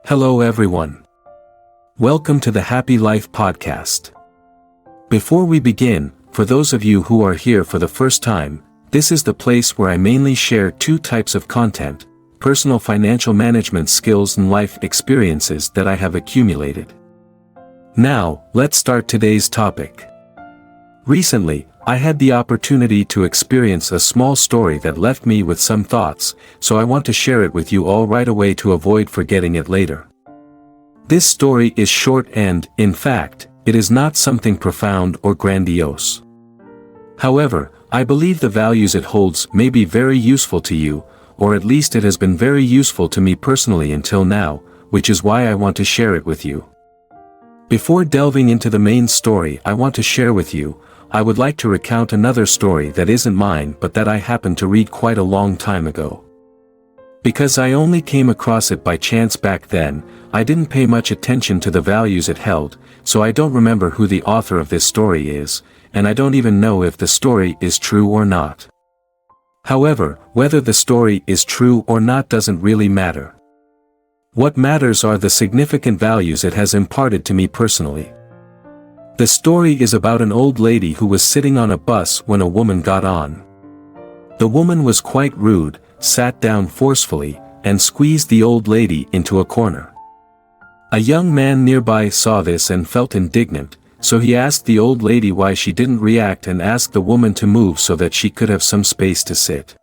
Hello everyone. Welcome to the Happy Life podcast. Before we begin, for those of you who are here for the first time, this is the place where I mainly share two types of content: personal financial management skills and life experiences that I have accumulated. Now, let's start today's topic. Recently, I had the opportunity to experience a small story that left me with some thoughts, so I want to share it with you all right away to avoid forgetting it later. This story is short and, in fact, it is not something profound or grandiose. However, I believe the values it holds may be very useful to you, or at least it has been very useful to me personally until now, which is why I want to share it with you. Before delving into the main story I want to share with you, I would like to recount another story that isn't mine but that I happened to read quite a long time ago. Because I only came across it by chance back then, I didn't pay much attention to the values it held, so I don't remember who the author of this story is, and I don't even know if the story is true or not. However, whether the story is true or not doesn't really matter. What matters are the significant values it has imparted to me personally. The story is about an old lady who was sitting on a bus when a woman got on. The woman was quite rude, sat down forcefully, and squeezed the old lady into a corner. A young man nearby saw this and felt indignant, so he asked the old lady why she didn't react and asked the woman to move so that she could have some space to sit.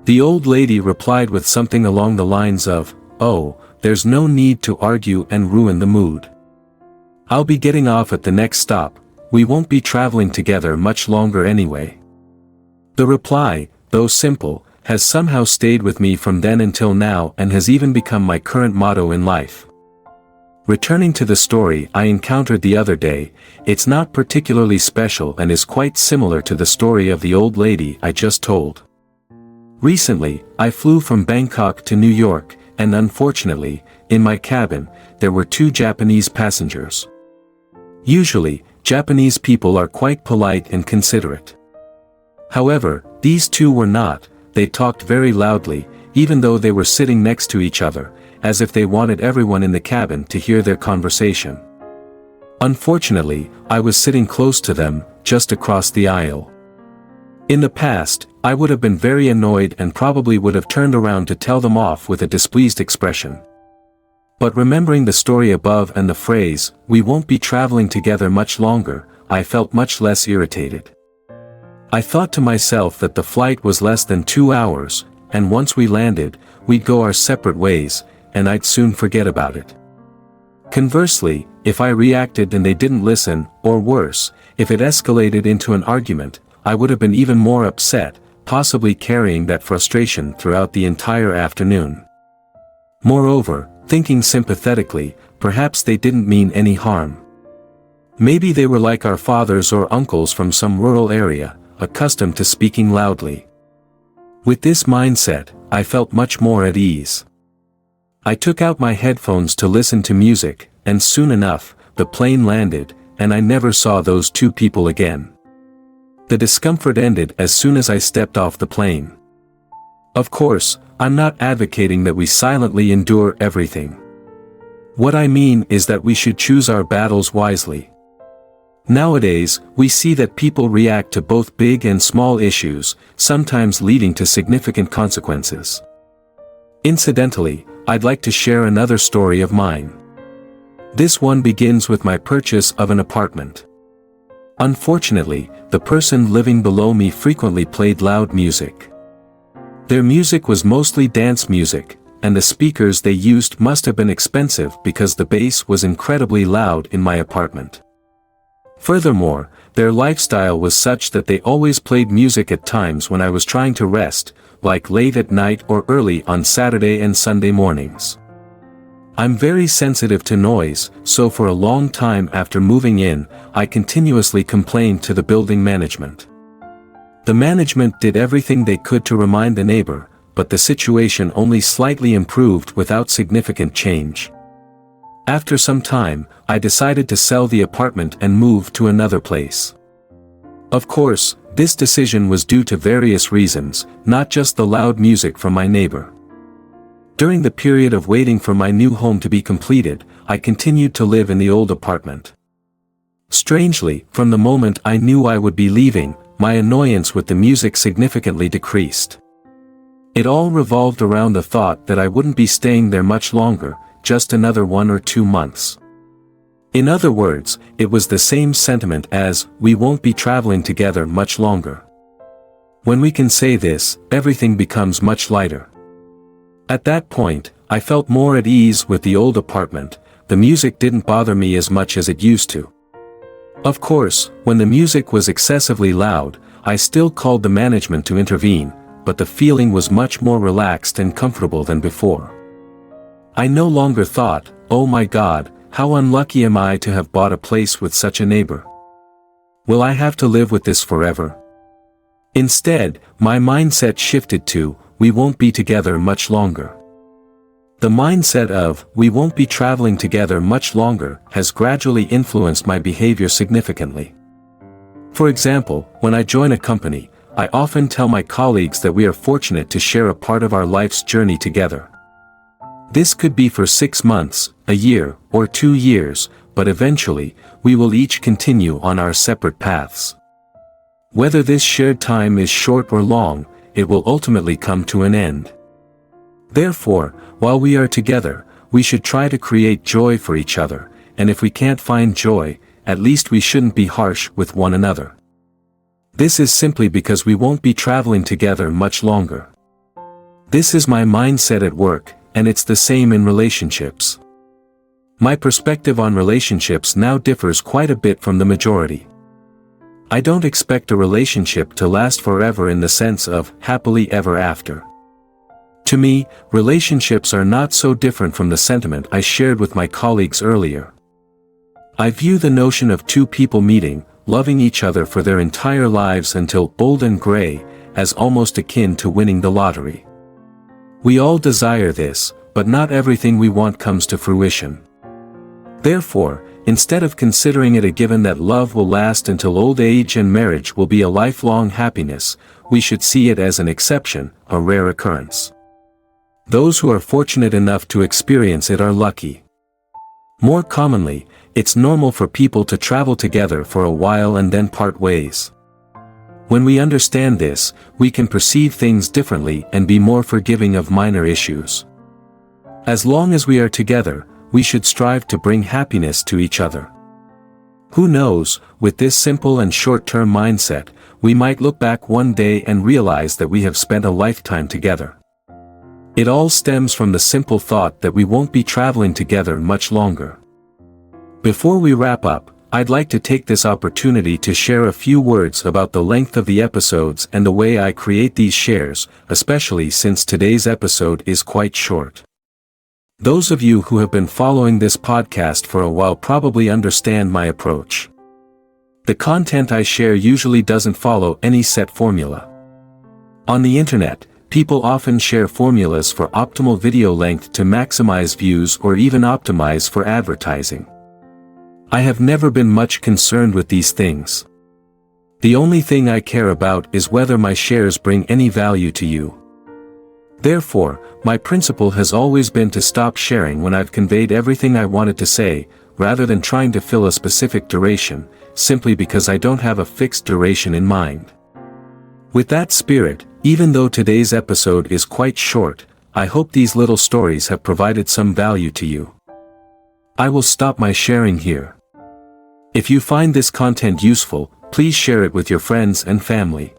The old lady replied with something along the lines of, "Oh, there's no need to argue and ruin the mood. I'll be getting off at the next stop, we won't be traveling together much longer anyway." The reply, though simple, has somehow stayed with me from then until now and has even become my current motto in life. Returning to the story I encountered the other day, it's not particularly special and is quite similar to the story of the old lady I just told. Recently, I flew from Bangkok to New York, and unfortunately, in my cabin, there were two Japanese passengers. Usually, Japanese people are quite polite and considerate. However, these two were not. They talked very loudly, even though they were sitting next to each other, as if they wanted everyone in the cabin to hear their conversation. Unfortunately, I was sitting close to them, just across the aisle. In the past, I would have been very annoyed and probably would have turned around to tell them off with a displeased expression. But remembering the story above and the phrase, "we won't be traveling together much longer," I felt much less irritated. I thought to myself that the flight was less than 2 hours, and once we landed, we'd go our separate ways, and I'd soon forget about it. Conversely, if I reacted and they didn't listen, or worse, if it escalated into an argument, I would have been even more upset, possibly carrying that frustration throughout the entire afternoon. Moreover, thinking sympathetically, perhaps they didn't mean any harm. Maybe they were like our fathers or uncles from some rural area, accustomed to speaking loudly. With this mindset, I felt much more at ease. I took out my headphones to listen to music, and soon enough, the plane landed, and I never saw those two people again. The discomfort ended as soon as I stepped off the plane. Of course, I'm not advocating that we silently endure everything. What I mean is that we should choose our battles wisely. Nowadays, we see that people react to both big and small issues, sometimes leading to significant consequences. Incidentally, I'd like to share another story of mine. This one begins with my purchase of an apartment. Unfortunately, the person living below me frequently played loud music. Their music was mostly dance music, and the speakers they used must have been expensive because the bass was incredibly loud in my apartment. Furthermore, their lifestyle was such that they always played music at times when I was trying to rest, like late at night or early on Saturday and Sunday mornings. I'm very sensitive to noise, so for a long time after moving in, I continuously complained to the building management. The management did everything they could to remind the neighbor, but the situation only slightly improved without significant change. After some time, I decided to sell the apartment and move to another place. Of course, this decision was due to various reasons, not just the loud music from my neighbor. During the period of waiting for my new home to be completed, I continued to live in the old apartment. Strangely, from the moment I knew I would be leaving, my annoyance with the music significantly decreased. It all revolved around the thought that I wouldn't be staying there much longer, just another 1 or 2 months. In other words, it was the same sentiment as, we won't be traveling together much longer. When we can say this, everything becomes much lighter. At that point, I felt more at ease with the old apartment. The music didn't bother me as much as it used to. Of course, when the music was excessively loud, I still called the management to intervene, but the feeling was much more relaxed and comfortable than before. I no longer thought, oh my God, how unlucky am I to have bought a place with such a neighbor. Will I have to live with this forever? Instead, my mindset shifted to, we won't be together much longer. The mindset of, we won't be traveling together much longer, has gradually influenced my behavior significantly. For example, when I join a company, I often tell my colleagues that we are fortunate to share a part of our life's journey together. This could be for 6 months, a year, or 2 years, but eventually, we will each continue on our separate paths. Whether this shared time is short or long, it will ultimately come to an end. Therefore, while we are together, we should try to create joy for each other, and if we can't find joy, at least we shouldn't be harsh with one another. This is simply because we won't be traveling together much longer. This is my mindset at work, and it's the same in relationships. My perspective on relationships now differs quite a bit from the majority. I don't expect a relationship to last forever in the sense of happily ever after. To me, relationships are not so different from the sentiment I shared with my colleagues earlier. I view the notion of 2 people meeting, loving each other for their entire lives until old and gray, as almost akin to winning the lottery. We all desire this, but not everything we want comes to fruition. Therefore, instead of considering it a given that love will last until old age and marriage will be a lifelong happiness, we should see it as an exception, a rare occurrence. Those who are fortunate enough to experience it are lucky. More commonly, it's normal for people to travel together for a while and then part ways. When we understand this, we can perceive things differently and be more forgiving of minor issues. As long as we are together, we should strive to bring happiness to each other. Who knows, with this simple and short-term mindset, we might look back one day and realize that we have spent a lifetime together. It all stems from the simple thought that we won't be traveling together much longer. Before we wrap up, I'd like to take this opportunity to share a few words about the length of the episodes and the way I create these shares, especially since today's episode is quite short. Those of you who have been following this podcast for a while probably understand my approach. The content I share usually doesn't follow any set formula. On the internet, people often share formulas for optimal video length to maximize views or even optimize for advertising. I have never been much concerned with these things. The only thing I care about is whether my shares bring any value to you. Therefore, my principle has always been to stop sharing when I've conveyed everything I wanted to say, rather than trying to fill a specific duration, simply because I don't have a fixed duration in mind. With that spirit, even though today's episode is quite short, I hope these little stories have provided some value to you. I will stop my sharing here. If you find this content useful, please share it with your friends and family.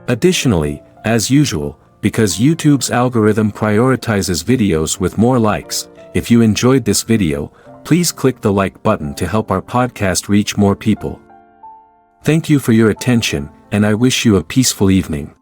Additionally, as usual, because YouTube's algorithm prioritizes videos with more likes, if you enjoyed this video, please click the like button to help our podcast reach more people. Thank you for your attention, and I wish you a peaceful evening.